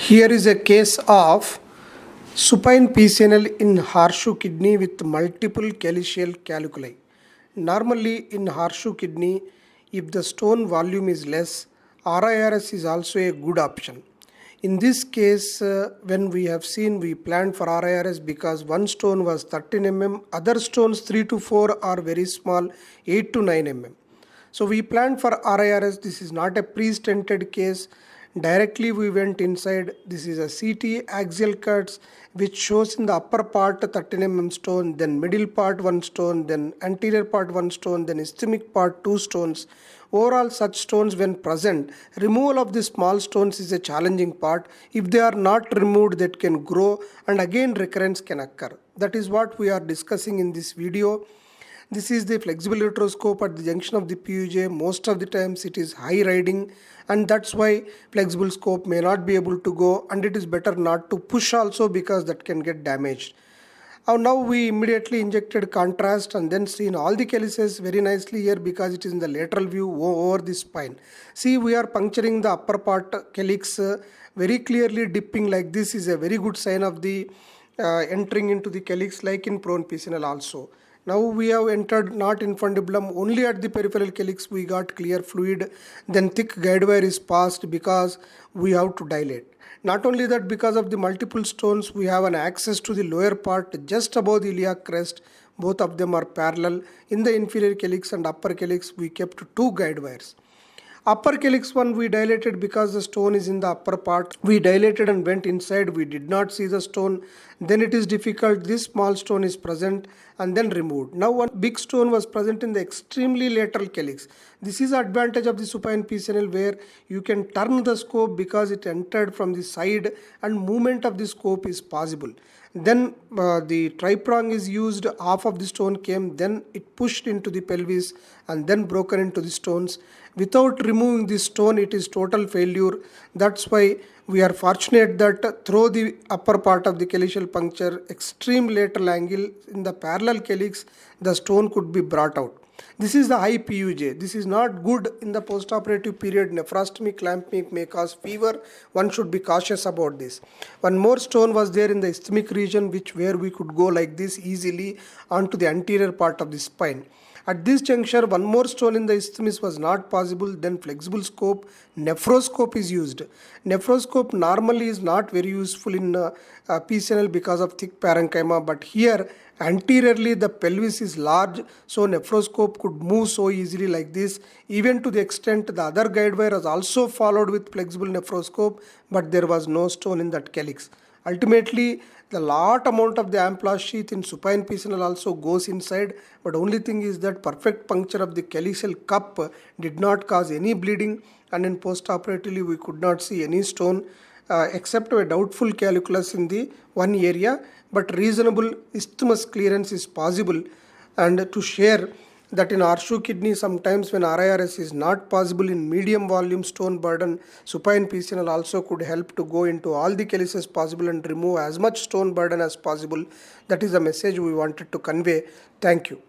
Here is a case of supine PCNL in horseshoe kidney with multiple calyceal calculi. Normally in horseshoe kidney, if the stone volume is less, RIRS is also a good option. In this case, when we have seen, we planned for RIRS because one stone was 13 mm, other stones 3 to 4 are very small, 8 to 9 mm. So we planned for RIRS. This is not a pre-stented case. Directly we went inside. This is a CT axial cuts which shows in the upper part 13 mm stone, then middle part 1 stone, then anterior part 1 stone, then ischemic part 2 stones. Overall, such stones when present, removal of the small stones is a challenging part. If they are not removed, that can grow and again recurrence can occur. That is what we are discussing in this video. This is the flexible ureteroscope at the junction of the PUJ. Most of the times it is high riding, and that's why flexible scope may not be able to go, and it is better not to push also because that can get damaged. Now we immediately injected contrast and then seen all the calyces very nicely here because it is in the lateral view over the spine. See, we are puncturing the upper part calyx very clearly dipping like this is a very good sign of the entering into the calyx like in prone PCNL also. Now we have entered not infundibulum, only at the peripheral calyx we got clear fluid, then thick guide wire is passed because we have to dilate. Not only that, because of the multiple stones, we have an access to the lower part just above the iliac crest. Both of them are parallel. In the inferior calyx and upper calyx, we kept 2 guide wires. Upper calyx one we dilated because the stone is in the upper part. We dilated and went inside. We did not see the stone. Then it is difficult. This small stone is present and then removed. Now one big stone was present in the extremely lateral calyx. This is the advantage of the supine PCNL where you can turn the scope because it entered from the side and movement of the scope is possible. Then the triprong is used, half of the stone came, then it pushed into the pelvis and then broken into the stones. Without removing the stone, it is total failure. That's why we are fortunate that through the upper part of the calyceal puncture, extreme lateral angle in the parallel calyx, the stone could be brought out. This is the high PUJ. This is not good in the postoperative period. Nephrostomy, clamp may cause fever. One should be cautious about this. One more stone was there in the ischemic region where we could go like this easily onto the anterior part of the spine. At this juncture, one more stone in the isthmus was not possible. Then flexible scope, nephroscope is used. Nephroscope normally is not very useful in PCNL because of thick parenchyma, but here anteriorly the pelvis is large, so nephroscope could move so easily like this. Even to the extent the other guide wire was also followed with flexible nephroscope, but there was no stone in that calyx. Ultimately, the lot amount of the ampulla sheath in supine PCNL also goes inside, but only thing is that perfect puncture of the calyceal cup did not cause any bleeding, and in postoperatively we could not see any stone except a doubtful calculus in the one area, but reasonable isthmus clearance is possible. And to share that in horseshoe kidney, sometimes when RIRS is not possible in medium volume stone burden, supine PCNL also could help to go into all the calyces possible and remove as much stone burden as possible. That is the message we wanted to convey. Thank you.